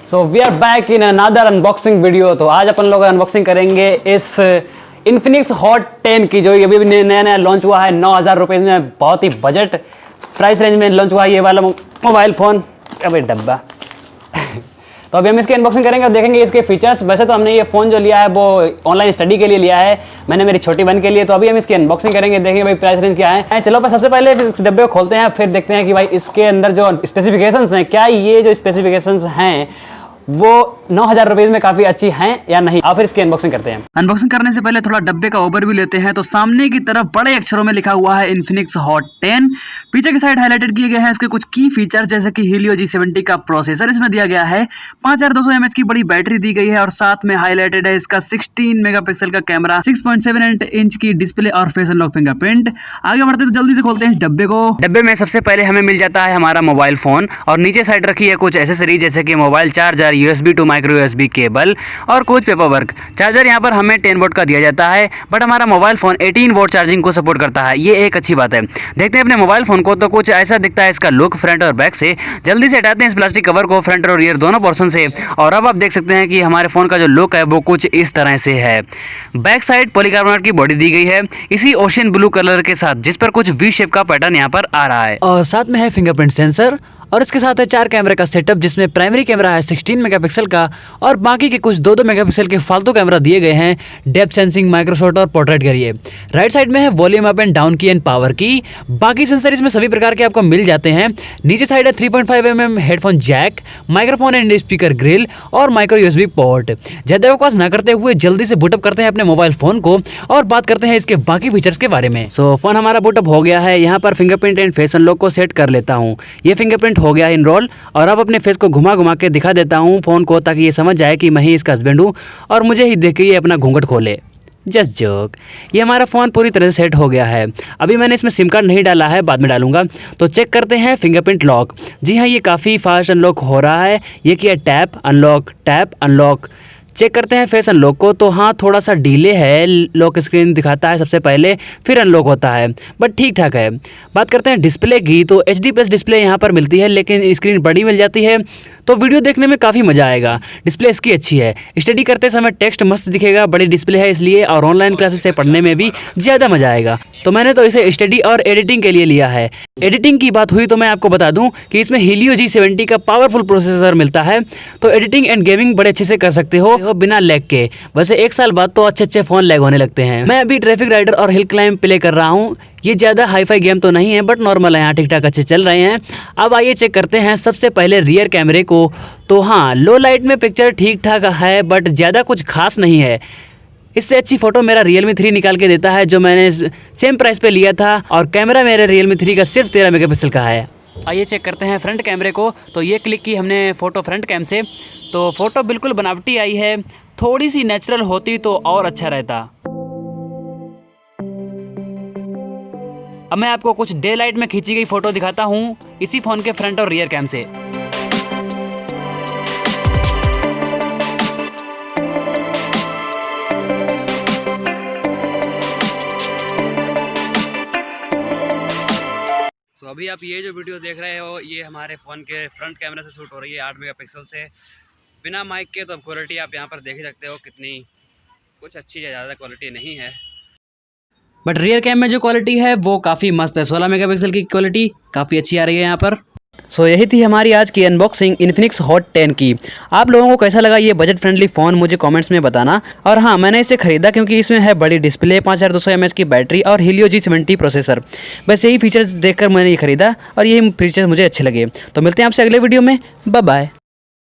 So we are back in another unboxing video. तो आज अपन लोग अनबॉक्सिंग करेंगे इस इन्फिनिक्स हॉट 10 की, जो अभी नया नया लॉन्च हुआ है 9,000 रुपये में। बहुत ही बजट प्राइस रेंज में लॉन्च हुआ है ये वाला मोबाइल फ़ोन। अबे डब्बा तो अभी हम इसकी अनबॉक्सिंग करेंगे और देखेंगे इसके फीचर्स। वैसे तो हमने ये फ़ोन जो लिया है वो ऑनलाइन स्टडी के लिए लिया है, मैंने मेरी छोटी बहन के लिए। तो अभी हम इसकी अनबॉक्सिंग करेंगे, देखेंगे भाई प्राइस रेंज क्या है। चलो पर सबसे पहले इस डब्बे को खोलते हैं, फिर देखते हैं कि भाई इसके अंदर जो स्पेसिफिकेशंस हैं, क्या ये जो स्पेसिफिकेशंस हैं वो 9,000 रुपये में काफ़ी अच्छी हैं या नहीं। आप फिर इसकी अनबॉक्सिंग करते हैं। अनबॉक्सिंग करने से पहले थोड़ा डब्बे का ओवरव्यू लेते हैं। तो सामने की तरफ बड़े अक्षरों में लिखा हुआ है इन्फिनिक्स हॉट 10। पीछे की साइड हाईलाइटेड किए गए हैं इसके कुछ की फीचर्स, जैसे कि हीलियो G70 का प्रोसेसर इसमें दिया गया है, 5200 mAh की बड़ी बैटरी दी गई है और साथ में हाईलाइटेड है इसका 16 मेगापिक्सल का कैमरा, 6.7 इंच की डिस्प्ले और फेस अनलॉक फिंगरप्रिंट। आगे बढ़ते तो जल्दी से खोलते हैं इस डब्बे को। डब्बे में सबसे पहले हमें मिल जाता है हमारा मोबाइल फोन और नीचे साइड रखी है कुछ एसेसरीज, जैसे कि mobile charger, USB to micro USB cable और कुछ पेपर वर्क। चार्जर यहाँ पर हमें 10 वोल्ट का दिया जाता है, बट हमारा मोबाइल फोन 18 वोल्ट चार्जिंग को सपोर्ट करता है, ये एक अच्छी बात है। देखते हैं अपने मोबाइल फोन को, तो कुछ ऐसा दिखता है इसका लुक फ्रंट और बैक से। जल्दी से हटाते हैं इस प्लास्टिक कवर को फ्रंट और रियर दोनों पोर्शन से, और अब आप देख सकते हैं कि हमारे फोन का जो लुक है वो कुछ इस तरह से है। बैक साइड पॉलीकार्बोनेट की बॉडी दी गई है इसी ओशियन ब्लू कलर के साथ, जिस पर कुछ वी शेप का पैटर्न यहाँ पर आ रहा है, और साथ में है फिंगरप्रिंट सेंसर। और इसके साथ है 4 कैमरे का सेटअप, जिसमें प्राइमरी कैमरा है 16 मेगापिक्सल का और बाकी के कुछ 2-2 मेगापिक्सल के फालतू कैमरा दिए गए हैं, डेप्थ सेंसिंग, माइक्रोशॉट और पोर्ट्रेट के लिए। राइट साइड में है वॉल्यूम अप एंड डाउन की एंड पावर की। बाकी सेंसर इसमें सभी प्रकार के आपको मिल जाते हैं। नीचे साइड है 3.5 mm headphone jack, microphone and speaker grill और माइक्रो USB पोर्ट। ज्यादा बकवास ना करते हुए जल्दी से बूटअप करते हैं अपने मोबाइल फोन को और बात करते हैं इसके बाकी फीचर्स के बारे में। सो फोन हमारा बूटअप हो गया है। यहाँ पर फिंगरप्रिंट एंड फेस अनलॉक को सेट कर लेता हूँ। ये फिंगरप्रिंट हो गया इनरोल, और अब अपने फेस को घुमा घुमा के दिखा देता हूँ फोन को, ताकि ये समझ जाए कि मैं ही इसका हस्बैंड हूँ और मुझे ही देख के ये अपना घूंघट खोले। Just joke. ये हमारा फ़ोन पूरी तरह से सेट हो गया है। अभी मैंने इसमें सिम कार्ड नहीं डाला है, बाद में डालूंगा। तो चेक करते हैं फिंगरप्रिंट लॉक। जी हाँ, ये काफ़ी फास्ट अनलॉक हो रहा है। ये किया टैप अनलॉक। चेक करते हैं फेस अनलॉक को, तो हाँ थोड़ा सा डिले है, लॉक स्क्रीन दिखाता है सबसे पहले, फिर अनलॉक होता है, बट ठीक ठाक है। बात करते हैं डिस्प्ले की, तो HD+ डिस्प्ले यहाँ पर मिलती है, लेकिन स्क्रीन बड़ी मिल जाती है, तो वीडियो देखने में काफ़ी मज़ा आएगा। डिस्प्ले इसकी अच्छी है, स्टडी करते समय टेक्स्ट मस्त दिखेगा, बड़ी डिस्प्ले है इसलिए, और ऑनलाइन क्लासेस से पढ़ने में भी ज़्यादा मज़ा आएगा। तो मैंने तो इसे स्टडी और एडिटिंग के लिए लिया है। एडिटिंग की बात हुई तो मैं आपको बता दूं कि इसमें हीलियो G70 का पावरफुल प्रोसेसर मिलता है, तो एडिटिंग एंड गेमिंग बड़े अच्छे से कर सकते हो बिना लैग के। वैसे 1 साल बाद तो अच्छे फ़ोन लैग होने लगते हैं। मैं अभी ट्रैफिक राइडर और हिल क्लाइंब प्ले कर रहा हूँ। ये ज़्यादा हाईफाई गेम तो नहीं है, बट नॉर्मल है, यहाँ ठीक ठाक अच्छे चल रहे हैं। अब आइए चेक करते हैं सबसे पहले रियर कैमरे को। तो हाँ, लो लाइट में पिक्चर ठीक ठाक है, बट ज़्यादा कुछ खास नहीं है। इससे अच्छी फ़ोटो मेरा Realme 3 निकाल के देता है, जो मैंने सेम प्राइस पे लिया था, और कैमरा मेरे Realme 3 का सिर्फ 13 मेगापिक्सल का है। आइए चेक करते हैं फ्रंट कैमरे को। तो ये क्लिक की हमने फ़ोटो फ्रंट कैम से, तो फ़ोटो बिल्कुल बनावटी आई है। थोड़ी सी नेचुरल होती तो और अच्छा रहता। अब मैं आपको कुछ डे लाइट में खींची गई फ़ोटो दिखाता हूँ इसी फ़ोन के फ्रंट और रियर कैम से। तो अभी आप ये जो वीडियो देख रहे हो, ये हमारे फ़ोन के फ्रंट कैमरा से शूट हो रही है 8 मेगापिक्सल से, बिना माइक के। तो क्वालिटी आप यहाँ पर देख ही सकते हो कितनी कुछ अच्छी है, ज़्यादा क्वालिटी नहीं है, बट रियर कैम में जो क्वालिटी है वो काफ़ी मस्त है। 16 मेगापिक्सल की क्वालिटी काफ़ी अच्छी आ रही है यहाँ पर। सो यही थी हमारी आज की अनबॉक्सिंग इन्फिनिक्स हॉट 10 की। आप लोगों को कैसा लगा ये बजट फ्रेंडली फ़ोन, मुझे कमेंट्स में बताना। और हाँ, मैंने इसे खरीदा क्योंकि इसमें है बड़ी डिस्प्ले, 5200 mAh की बैटरी और हीलियो G70 प्रोसेसर। बस यही फीचर्स देखकर मैंने ये खरीदा और यही फीचर्स मुझे अच्छे लगे। तो मिलते हैं आपसे अगले वीडियो में। Bye bye.